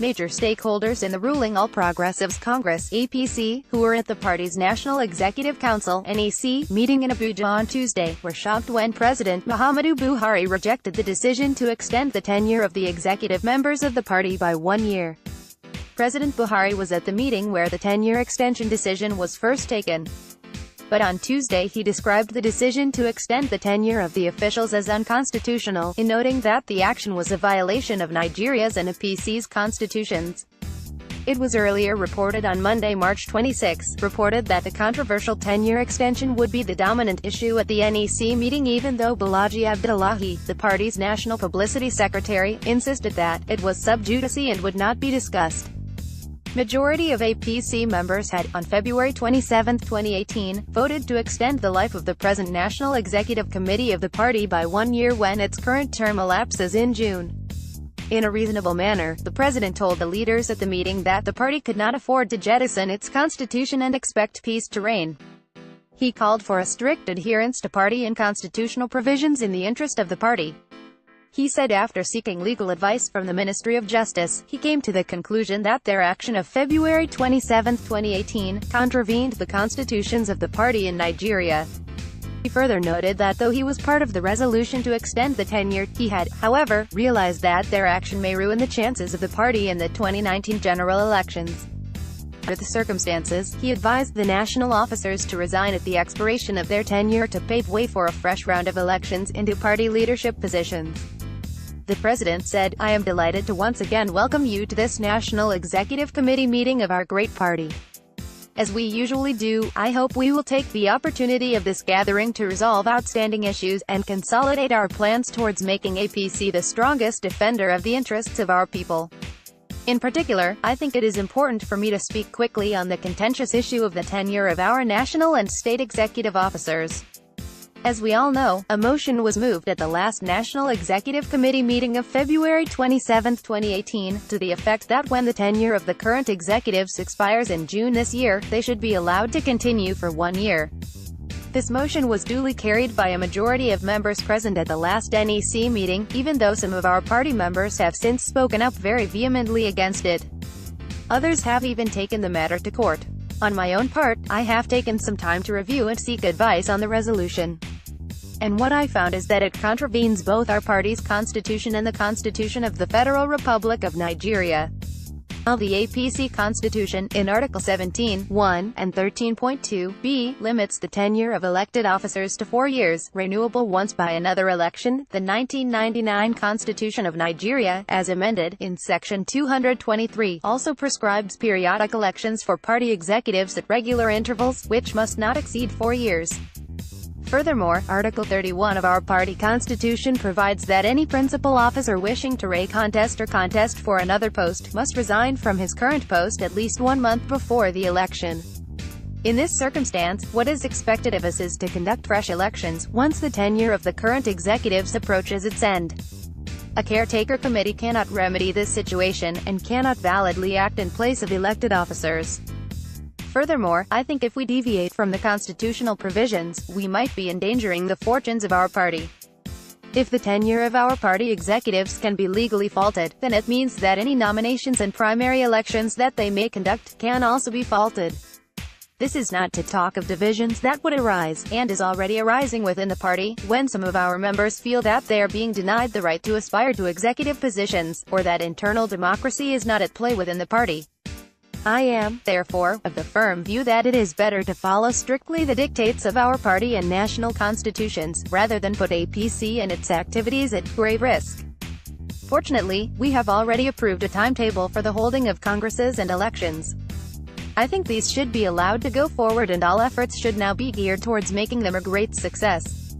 Major stakeholders in the ruling All Progressives Congress (APC), who were at the party's National Executive Council (NEC) meeting in Abuja on Tuesday, were shocked when President Muhammadu Buhari rejected the decision to extend the tenure of the executive members of the party by 1 year. President Buhari was at the meeting where the tenure extension decision was first taken. But on Tuesday he described the decision to extend the tenure of the officials as unconstitutional, in noting that the action was a violation of Nigeria's and APC's constitutions. It was earlier reported on Monday, March 26, reported that the controversial tenure extension would be the dominant issue at the NEC meeting, even though Bolaji Abdullahi, the party's national publicity secretary, insisted that it was sub judice and would not be discussed. Majority of APC members had, on February 27, 2018, voted to extend the life of the present National Executive Committee of the party by 1 year when its current term elapses in June. In a reasonable manner, the president told the leaders at the meeting that the party could not afford to jettison its constitution and expect peace to reign. He called for a strict adherence to party and constitutional provisions in the interest of the party. He said after seeking legal advice from the Ministry of Justice, he came to the conclusion that their action of February 27, 2018, contravened the constitutions of the party in Nigeria. He further noted that though he was part of the resolution to extend the tenure, he had, however, realized that their action may ruin the chances of the party in the 2019 general elections. Under the circumstances, he advised the national officers to resign at the expiration of their tenure to pave way for a fresh round of elections into party leadership positions. The president said, "I am delighted to once again welcome you to this National Executive Committee meeting of our great party. As we usually do, I hope we will take the opportunity of this gathering to resolve outstanding issues, and consolidate our plans towards making APC the strongest defender of the interests of our people. In particular, I think it is important for me to speak quickly on the contentious issue of the tenure of our national and state executive officers. As we all know, a motion was moved at the last National Executive Committee meeting of February 27, 2018, to the effect that when the tenure of the current executives expires in June this year, they should be allowed to continue for 1 year. This motion was duly carried by a majority of members present at the last NEC meeting, even though some of our party members have since spoken up very vehemently against it. Others have even taken the matter to court. On my own part, I have taken some time to review and seek advice on the resolution. And what I found is that it contravenes both our party's constitution and the Constitution of the Federal Republic of Nigeria. While the APC Constitution, in Article 17(1) and 13.2(b), limits the tenure of elected officers to 4 years, renewable once by another election, the 1999 Constitution of Nigeria, as amended, in Section 223, also prescribes periodic elections for party executives at regular intervals, which must not exceed 4 years. Furthermore, Article 31 of our party constitution provides that any principal officer wishing to recontest or contest for another post must resign from his current post at least 1 month before the election. In this circumstance, what is expected of us is to conduct fresh elections once the tenure of the current executives approaches its end. A caretaker committee cannot remedy this situation, and cannot validly act in place of elected officers. Furthermore, I think if we deviate from the constitutional provisions, we might be endangering the fortunes of our party. If the tenure of our party executives can be legally faulted, then it means that any nominations and primary elections that they may conduct can also be faulted. This is not to talk of divisions that would arise, and is already arising within the party, when some of our members feel that they are being denied the right to aspire to executive positions, or that internal democracy is not at play within the party. I am, therefore, of the firm view that it is better to follow strictly the dictates of our party and national constitutions, rather than put APC and its activities at grave risk. Fortunately, we have already approved a timetable for the holding of congresses and elections. I think these should be allowed to go forward, and all efforts should now be geared towards making them a great success.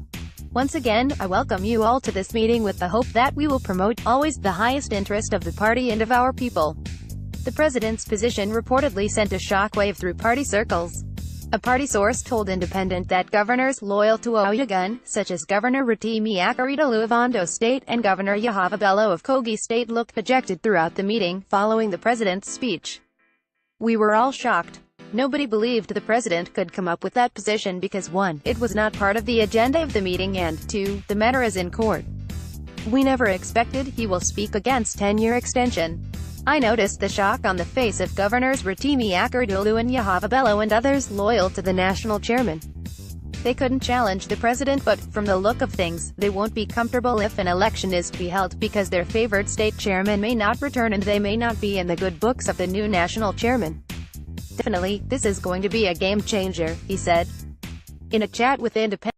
Once again, I welcome you all to this meeting with the hope that we will promote, always, the highest interest of the party and of our people. The president's position reportedly sent a shockwave through party circles. A party source told Independent that governors loyal to Oyegun, such as Governor Rotimi Akeredolu of Ondo State and Governor Yahaya Bello of Kogi State, looked dejected throughout the meeting, following the president's speech. We were all shocked. Nobody believed the president could come up with that position because 1. It was not part of the agenda of the meeting, and 2. The matter is in court. We never expected he will speak against tenure extension. I noticed the shock on the face of Governors Rotimi Akeredolu and Yahaya Bello and others loyal to the national chairman. They couldn't challenge the president, but, from the look of things, they won't be comfortable if an election is to be held, because their favored state chairman may not return and they may not be in the good books of the new national chairman. Definitely, this is going to be a game changer, he said. In a chat with Independent